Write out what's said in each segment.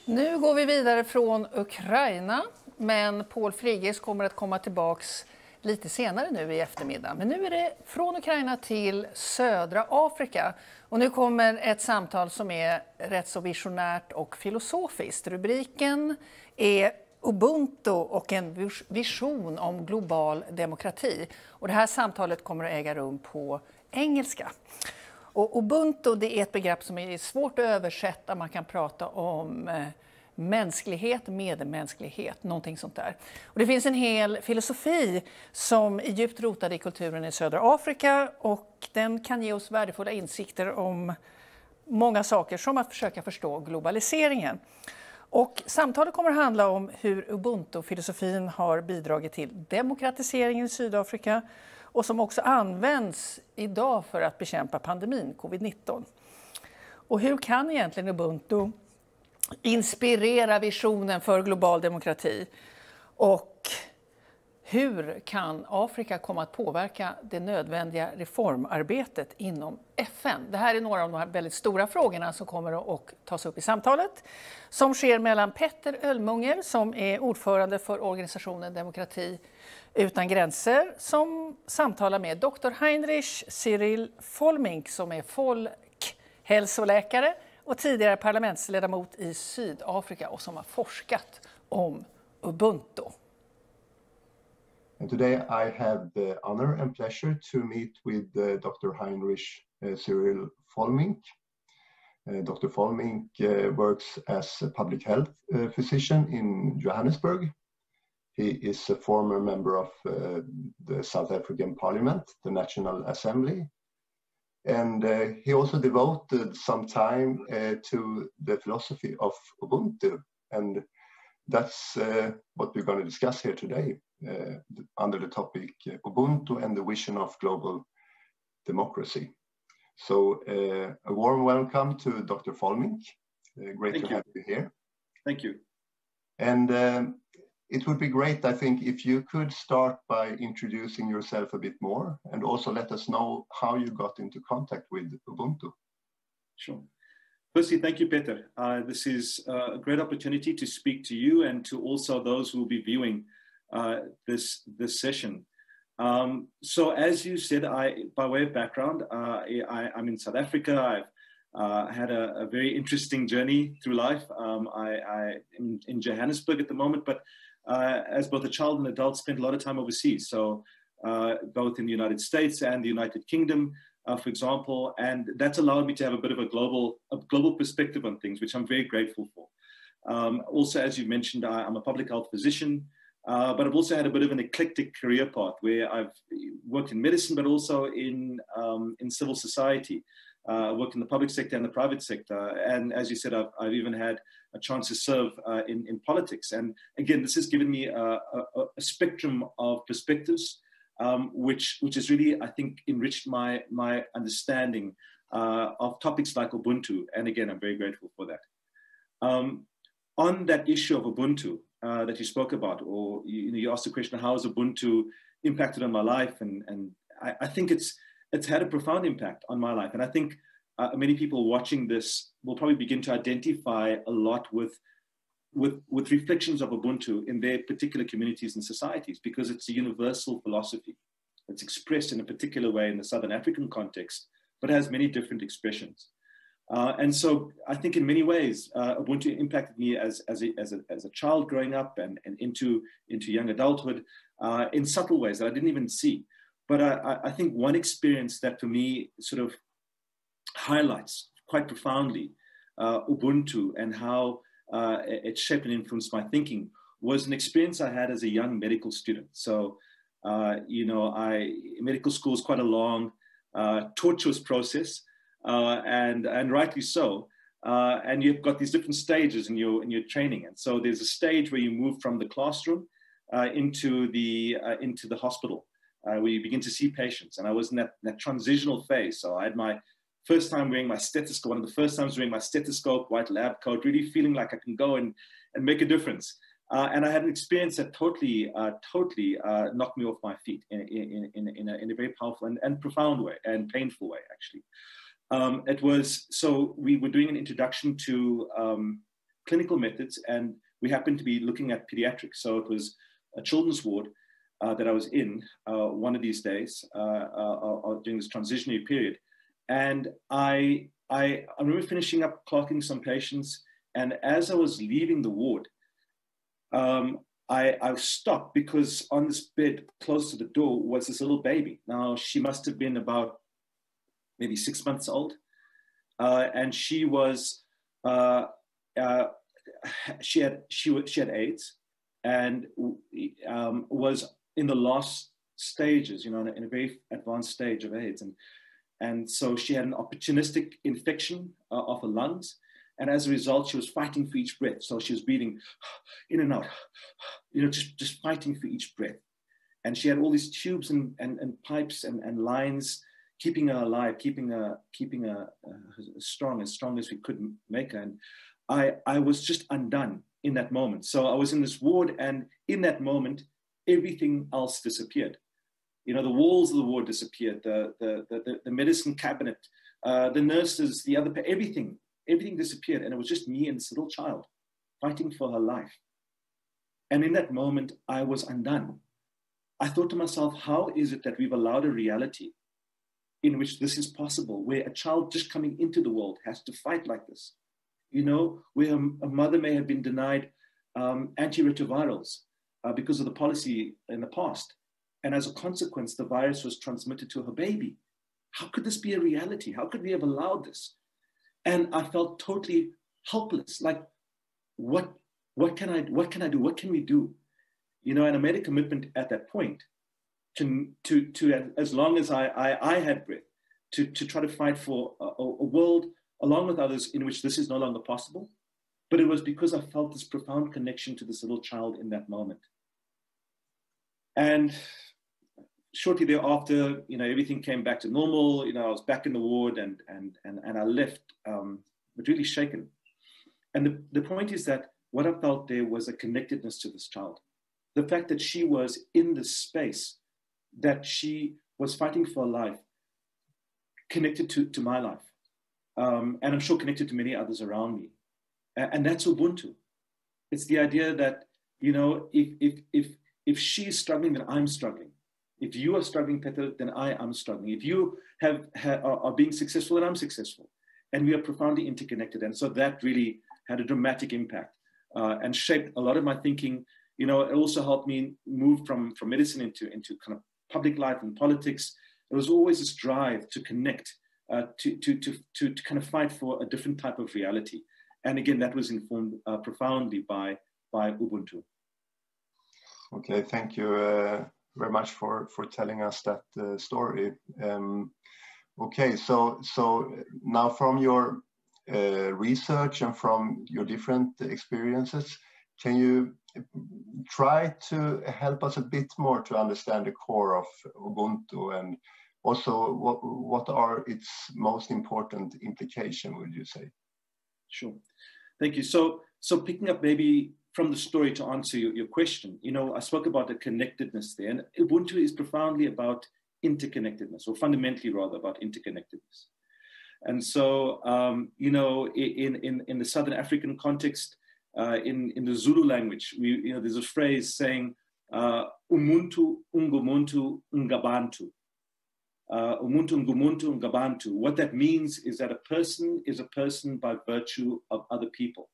Nu går vi vidare från Ukraina, men Paul Frigges kommer att komma tillbaks lite senare nu i eftermiddag. Men nu är det från Ukraina till södra Afrika. Och nu kommer ett samtal som är rätt så visionärt och filosofiskt. Rubriken är Ubuntu och en vision om global demokrati. Och det här samtalet kommer att äga rum på engelska. Och Ubuntu, det är ett begrepp som är svårt att översätta. Man kan prata om mänsklighet, medmänsklighet, någonting sånt där. Och det finns en hel filosofi som är djupt rotad i kulturen i södra Afrika, och den kan ge oss värdefulla insikter om många saker, som att försöka förstå globaliseringen. Och samtalet kommer att handla om hur Ubuntu-filosofin har bidragit till demokratiseringen i Sydafrika och som också används idag för att bekämpa pandemin, covid-19. Och hur kan egentligen Ubuntu inspirera visionen för global demokrati? Och hur kan Afrika komma att påverka det nödvändiga reformarbetet inom FN? Det här är några av de här väldigt stora frågorna som kommer att tas upp i samtalet, som sker mellan Peter Ölmunger, som är ordförande för organisationen Demokrati utan gränser, som samtalar med Dr Heinrich Cyril Volmink, som är folkhälsoläkare och tidigare parlamentsledamot i Sydafrika och som har forskat om Ubuntu. And today I have the honor and pleasure to meet with Dr. Heinrich Cyril Volmink. Dr. Volmink works as a public health physician in Johannesburg. He is a former member of the South African Parliament, the National Assembly. And he also devoted some time to the philosophy of Ubuntu. And that's what we're going to discuss here today under the topic Ubuntu and the vision of global democracy. So a warm welcome to Dr. Volmink. Great to have you here. Thank you. And it would be great, I think, if you could start by introducing yourself a bit more and also let us know how you got into contact with Ubuntu. Sure. Firstly, thank you, Peter. This is a great opportunity to speak to you and to also those who will be viewing this session. So as you said, by way of background, I'm in South Africa. I've had a very interesting journey through life. I'm in Johannesburg at the moment, but as both a child and adult, spent a lot of time overseas. So both in the United States and the United Kingdom, for example, and that's allowed me to have a bit of a global perspective on things, which I'm very grateful for. Also, as you mentioned, I'm a public health physician, but I've also had a bit of an eclectic career path where I've worked in medicine, but also in civil society. I worked in the public sector and the private sector. And as you said, I've even had a chance to serve in politics. And again, this has given me a spectrum of perspectives, which has really, I think, enriched my understanding of topics like Ubuntu. And again, I'm very grateful for that. On that issue of Ubuntu that you spoke about, or you asked the question, how has Ubuntu impacted on my life? And I think it's had a profound impact on my life. And I think many people watching this will probably begin to identify a lot with reflections of Ubuntu in their particular communities and societies, because it's a universal philosophy. It's expressed in a particular way in the Southern African context, but has many different expressions. And so I think in many ways, Ubuntu impacted me as a child growing up and into young adulthood in subtle ways that I didn't even see. But I think one experience that for me sort of highlights quite profoundly Ubuntu and how it shaped and influenced my thinking was an experience I had as a young medical student. So, medical school is quite a long, tortuous process, and rightly so. And you've got these different stages in your training. And so there's a stage where you move from the classroom into the hospital, where you begin to see patients. And I was in that transitional phase. So I had my first time wearing my stethoscope, one of the first times wearing my stethoscope, white lab coat, really feeling like I can go and make a difference. And I had an experience that totally knocked me off my feet in a very powerful and profound way, and painful way, actually. So we were doing an introduction to clinical methods, and we happened to be looking at pediatrics. So it was a children's ward that I was in one of these days during this transitionary period. And I remember finishing up clocking some patients, and as I was leaving the ward, I stopped because on this bed close to the door was this little baby. Now, she must have been about maybe 6 months old. And she was, she had AIDS and was in the last stages, you know, in a very advanced stage of AIDS. And so she had an opportunistic infection of her lungs. And as a result, she was fighting for each breath. So she was breathing in and out, you know, just fighting for each breath. And she had all these tubes and pipes and lines keeping her alive, keeping her as strong as we could make her. And I was just undone in that moment. So I was in this ward, and in that moment, everything else disappeared. You know, the walls of the ward disappeared, the medicine cabinet, the nurses, the other, everything disappeared. And it was just me and this little child fighting for her life. And in that moment, I was undone. I thought to myself, how is it that we've allowed a reality in which this is possible, where a child just coming into the world has to fight like this? You know, where a mother may have been denied antiretrovirals because of the policy in the past. And as a consequence, the virus was transmitted to her baby. How could this be a reality? How could we have allowed this? And I felt totally helpless. Like, what can I do? What can we do? You know, and I made a commitment at that point to as long as I had breath, to try to fight for a world along with others in which this is no longer possible. But it was because I felt this profound connection to this little child in that moment. And shortly thereafter, you know, everything came back to normal. You know, I was back in the ward, and I left, but really shaken. And the point is that what I felt there was a connectedness to this child. The fact that she was in this space, that she was fighting for life, connected to my life. And I'm sure connected to many others around me. And that's Ubuntu. It's the idea that, you know, if she's struggling, then I'm struggling. If you are struggling, Peter, then I am struggling. If you are being successful, then I'm successful. And we are profoundly interconnected. And so that really had a dramatic impact and shaped a lot of my thinking. You know, it also helped me move from medicine into kind of public life and politics. There was always this drive to connect, to kind of fight for a different type of reality. And again, that was informed profoundly by Ubuntu. Okay, thank you very much for telling us that story. Okay, so now from your research and from your different experiences, can you try to help us a bit more to understand the core of Ubuntu, and also what are its most important implications, would you say? Sure, thank you. So picking up maybe from the story to answer your question, you know, I spoke about the connectedness there, and Ubuntu is profoundly about interconnectedness, or fundamentally rather about interconnectedness. And so, you know, in the Southern African context, in the Zulu language, you know, there's a phrase saying, umuntu ungumuntu ngabantu. Umuntu ungumuntu ngabantu. What that means is that a person is a person by virtue of other people.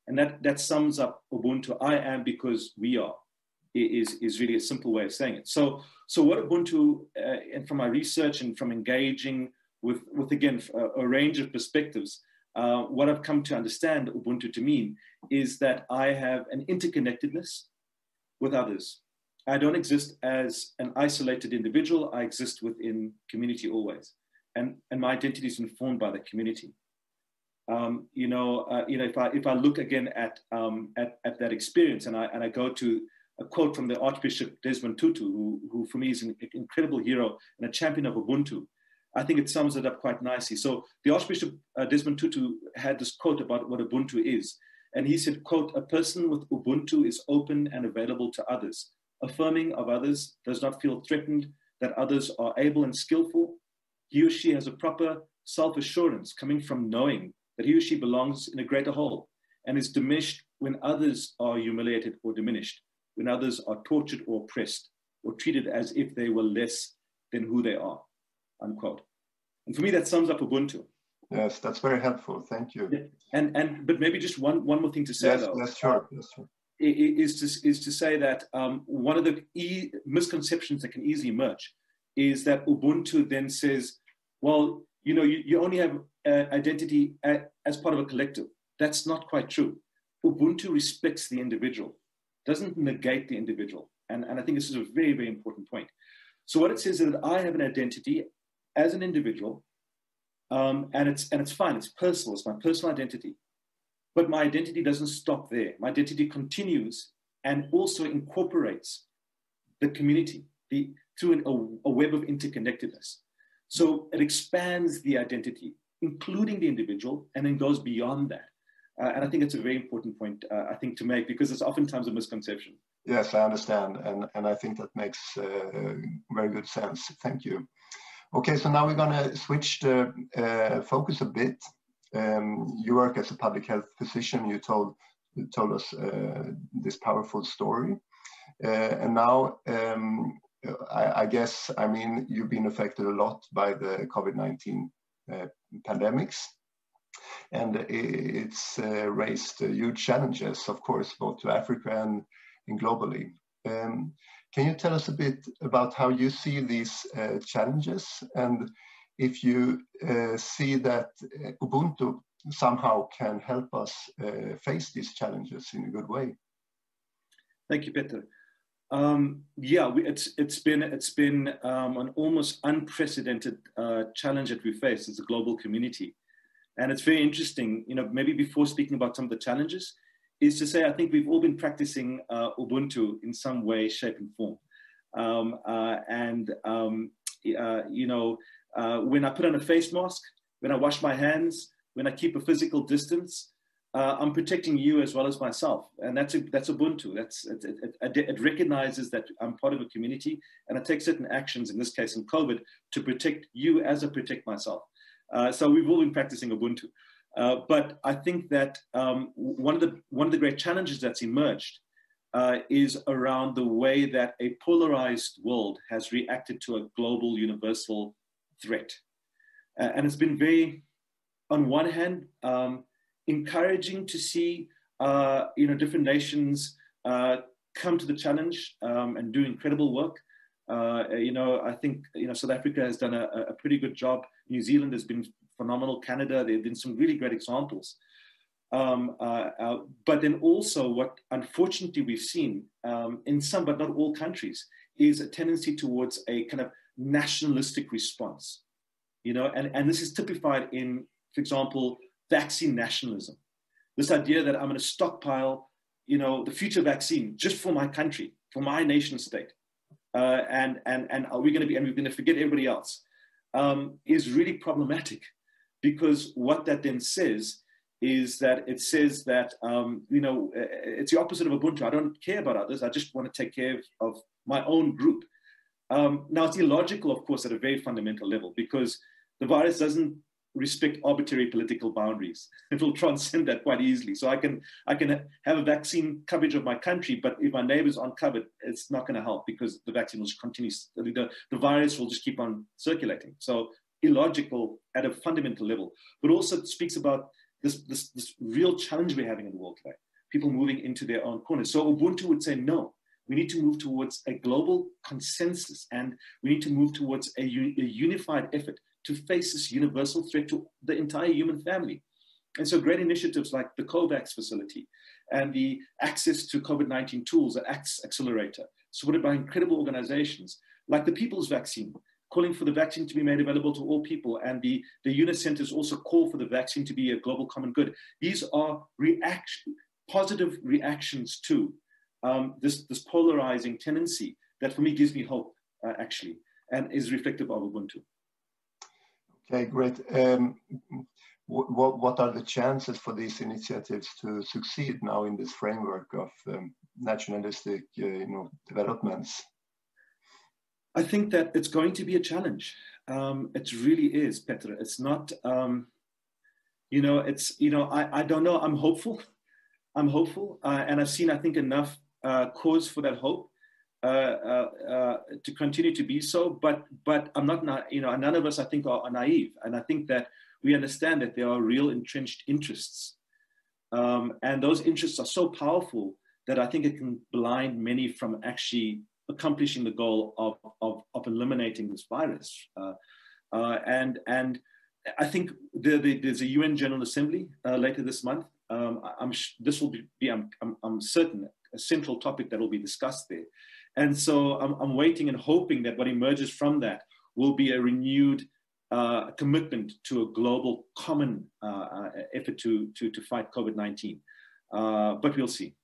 And that sums up Ubuntu. I am because we are, is really a simple way of saying it. So what Ubuntu, and from my research and from engaging with again, a range of perspectives, what I've come to understand Ubuntu to mean is that I have an interconnectedness with others. I don't exist as an isolated individual. I exist within community always. And my identity is informed by the community. You know, if I look again at that experience, and I go to a quote from the Archbishop Desmond Tutu, who for me is an incredible hero and a champion of Ubuntu, I think it sums it up quite nicely. So the Archbishop Desmond Tutu had this quote about what Ubuntu is. And he said, quote, "A person with Ubuntu is open and available to others, affirming of others, does not feel threatened that others are able and skillful. He or she has a proper self-assurance coming from knowing that he or she belongs in a greater whole. and is diminished when others are humiliated or diminished, when others are tortured or oppressed, or treated as if they were less than who they are, unquote. And for me, that sums up Ubuntu. Yes, that's very helpful. Thank you. Yeah. But maybe just one more thing to say, yes, though. Yes, sure. Yes, sure. Is to say that one of the misconceptions that can easily emerge is that Ubuntu then says, well, you know, you only have identity as part of a collective. That's not quite true. Ubuntu respects the individual, doesn't negate the individual. And I think this is a very, very important point. So what it says is that I have an identity as an individual, and it's fine, it's personal, it's my personal identity. But my identity doesn't stop there. My identity continues and also incorporates the community through a web of interconnectedness. So it expands the identity, including the individual, and then goes beyond that. And I think it's a very important point, I think, to make, because it's oftentimes a misconception. Yes, I understand. And I think that makes very good sense. Thank you. Okay, so now we're going to switch the focus a bit. You work as a public health physician. You told us this powerful story. And now, I guess, I mean, you've been affected a lot by the COVID-19 pandemics. And it's raised huge challenges, of course, both to Africa and globally. Can you tell us a bit about how you see these challenges, and if you see that Ubuntu somehow can help us face these challenges in a good way? Thank you, Peter. Yeah, it's been an almost unprecedented challenge that we face as a global community. And it's very interesting, you know, maybe before speaking about some of the challenges, is to say I think we've all been practicing Ubuntu in some way, shape, and form. You know, when I put on a face mask, when I wash my hands, when I keep a physical distance, I'm protecting you as well as myself. And that's Ubuntu. It recognizes that I'm part of a community, and I take certain actions, in this case in COVID, to protect you as I protect myself. So we've all been practicing Ubuntu. But I think that one of the great challenges that's emerged is around the way that a polarized world has reacted to a global universal threat. And it's been very, on one hand, encouraging to see you know, different nations come to the challenge and do incredible work. You know, I think, you know, South Africa has done a pretty good job. New Zealand has been phenomenal. Canada, there have been some really great examples. But then also what unfortunately we've seen in some, but not all countries, is a tendency towards a kind of nationalistic response. You know, and this is typified in, for example, vaccine nationalism. This idea that I'm going to stockpile, you know, the future vaccine just for my country, for my nation state. And we're going to forget everybody else, is really problematic, because what that then says is that it says that, you know, it's the opposite of Ubuntu. I don't care about others. I just want to take care of my own group. Now, it's illogical, of course, at a very fundamental level, because the virus doesn't respect arbitrary political boundaries. It will transcend that quite easily. So I can have a vaccine coverage of my country, but if my neighbors aren't covered, it's not going to help, because the vaccine will continue. The virus will just keep on circulating. So illogical at a fundamental level, but also it speaks about this real challenge we're having in the world today. People moving into their own corners. So Ubuntu would say, no, we need to move towards a global consensus, and we need to move towards a unified effort to face this universal threat to the entire human family. And so great initiatives like the COVAX facility and the access to COVID-19 tools at Accelerator, supported by incredible organizations like the People's Vaccine, calling for the vaccine to be made available to all people, and the unit centers also call for the vaccine to be a global common good. These are positive reactions to this polarizing tendency that for me gives me hope, actually, and is reflective of Ubuntu. Okay, great. What are the chances for these initiatives to succeed now in this framework of nationalistic, you know, developments? I think that it's going to be a challenge. It really is, Petra. It's not, you know, it's, you know, I don't know. I'm hopeful. I'm hopeful, and I've seen, I think, enough cause for that hope to continue to be so. But I'm not, none of us, I think, are naive, and I think that we understand that there are real entrenched interests, and those interests are so powerful that I think it can blind many from actually accomplishing the goal of eliminating this virus. And I think there's a UN General Assembly later this month. This will be, I'm certain, a central topic that will be discussed there. And so I'm waiting and hoping that what emerges from that will be a renewed commitment to a global common effort to fight COVID-19. But we'll see.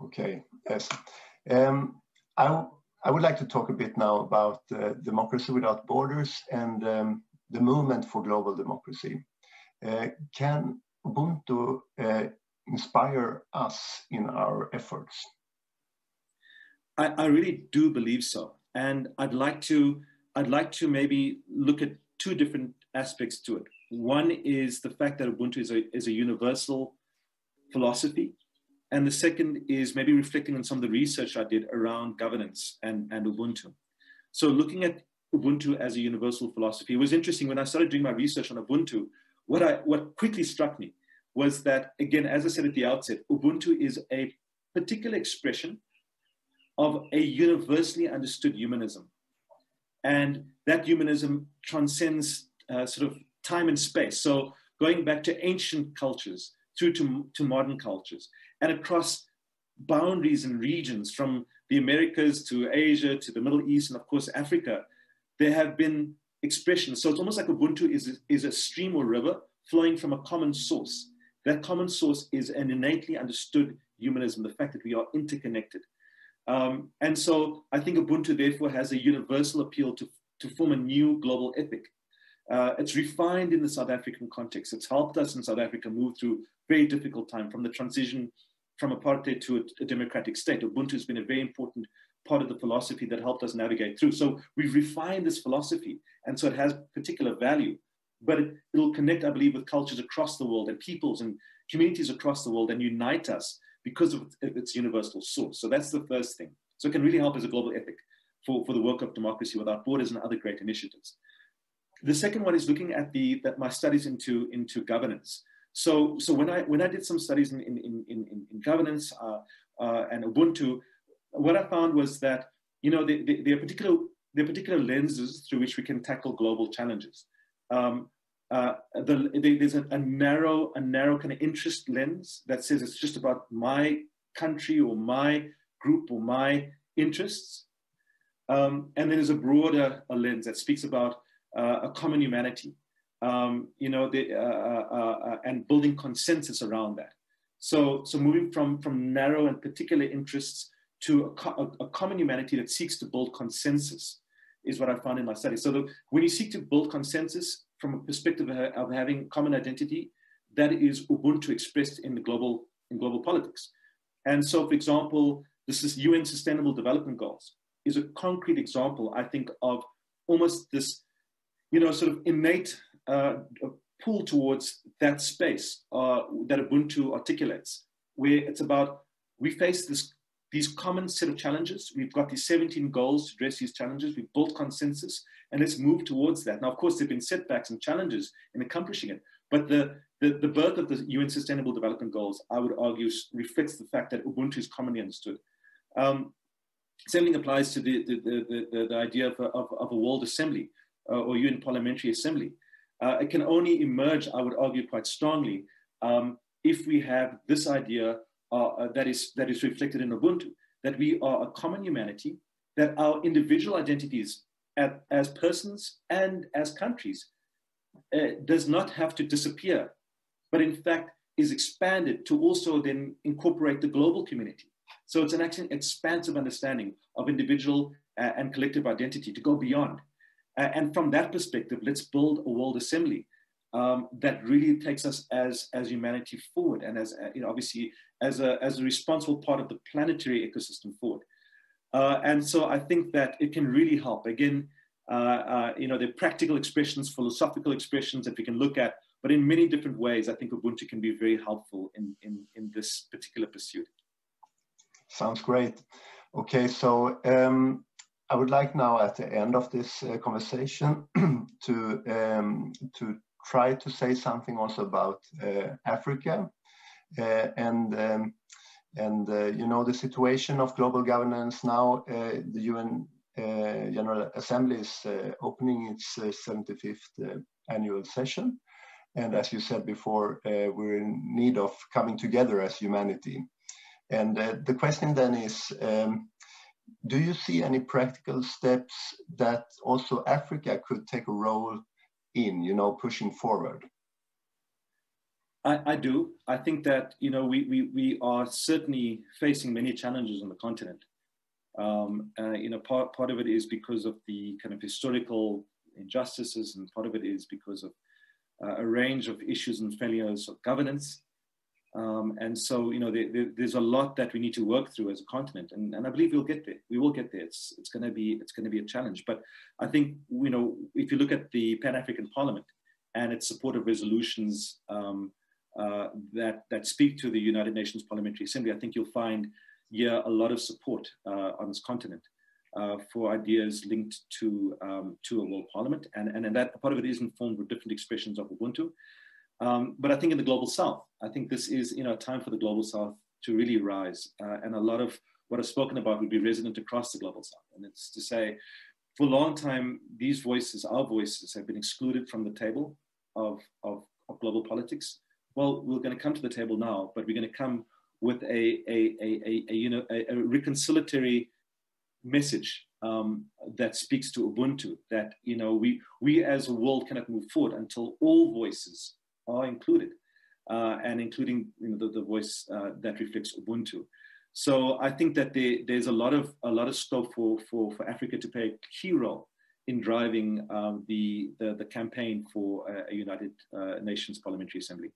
Okay, yes. I would like to talk a bit now about Democracy Without Borders and the movement for global democracy. Can Ubuntu inspire us in our efforts? I really do believe so, and I'd like to maybe look at two different aspects to it. One is the fact that Ubuntu is a universal philosophy, and the second is maybe reflecting on some of the research I did around governance and Ubuntu. So looking at Ubuntu as a universal philosophy, it was interesting when I started doing my research on Ubuntu. What quickly struck me was that, again, as I said at the outset, Ubuntu is a particular expression of a universally understood humanism. And that humanism transcends sort of time and space. So going back to ancient cultures through to modern cultures and across boundaries and regions from the Americas to Asia to the Middle East and of course Africa, there have been expressions. So it's almost like Ubuntu is a stream or river flowing from a common source. That common source is an innately understood humanism, the fact that we are interconnected. And so I think Ubuntu therefore has a universal appeal to form a new global ethic. It's refined in the South African context. It's helped us in South Africa move through a very difficult time from the transition from apartheid to a democratic state. Ubuntu has been a very important part of the philosophy that helped us navigate through. So we've refined this philosophy, and so it has particular value, but it'll connect, I believe, with cultures across the world and peoples and communities across the world and unite us because of its universal source. So that's the first thing. So it can really help as a global ethic for the work of Democracy Without Borders and other great initiatives. The second one is looking at my studies into governance. So when I did some studies in governance and Ubuntu, what I found was that there are particular lenses through which we can tackle global challenges. There's a narrow kind of interest lens that says it's just about my country or my group or my interests, and then there's a broader lens that speaks about a common humanity, and building consensus around that. So moving from narrow and particular interests to a common humanity that seeks to build consensus is what I found in my study. So when you seek to build consensus from a perspective of having common identity, that is Ubuntu expressed in global politics. And so, for example, this is UN Sustainable Development Goals is a concrete example, I think, of almost this, sort of innate pull towards that space that Ubuntu articulates, where it's about, we face these common set of challenges. We've got these 17 goals to address these challenges. We've built consensus, and let's move towards that. Now, of course, there have been setbacks and challenges in accomplishing it, but the birth of the UN Sustainable Development Goals, I would argue, reflects the fact that Ubuntu is commonly understood. Same thing applies to the idea of a World Assembly or UN Parliamentary Assembly. It can only emerge, I would argue, quite strongly if we have this idea that is reflected in Ubuntu, that we are a common humanity, that our individual identities as persons and as countries does not have to disappear, but in fact is expanded to also then incorporate the global community. So it's an actually expansive understanding of individual and collective identity to go beyond. And from that perspective, let's build a world assembly that really takes us as humanity forward, and as obviously as a responsible part of the planetary ecosystem forward. And so I think that it can really help. Again, there are practical expressions, philosophical expressions that we can look at But in many different ways, I think Ubuntu can be very helpful in this particular pursuit. Sounds great. Okay, so I would like now at the end of this conversation to try to say something also about Africa and you know, the situation of global governance now. The UN General Assembly is opening its 75th annual session, and as you said before, we're in need of coming together as humanity. And the question then is, do you see any practical steps that also Africa could take a role in, you know, pushing forward? I do. I think that, you know, we are certainly facing many challenges on the continent. You know, part of it is because of the kind of historical injustices, and part of it is because of a range of issues and failures of governance. And so, you know, there's a lot that we need to work through as a continent, and I believe we'll get there. We will get there. It's going to be a challenge. But I think, you know, if you look at the Pan-African Parliament and its supportive resolutions that speak to the United Nations Parliamentary Assembly, I think you'll find here a lot of support on this continent for ideas linked to a world parliament, and that part of it is informed with different expressions of Ubuntu. But I think in the global South, I think this is, you know, a time for the global South to really rise, and a lot of what I've spoken about would be resonant across the global South. And it's to say, for a long time, these voices, our voices, have been excluded from the table of global politics. Well, we're going to come to the table now, but we're going to come with a reconciliatory message that speaks to Ubuntu. That, you know, we as a world cannot move forward until all voices are included, and including, you know, the voice that reflects Ubuntu. So I think that there's a lot of scope for Africa to play a key role in driving the campaign for a United Nations Parliamentary Assembly.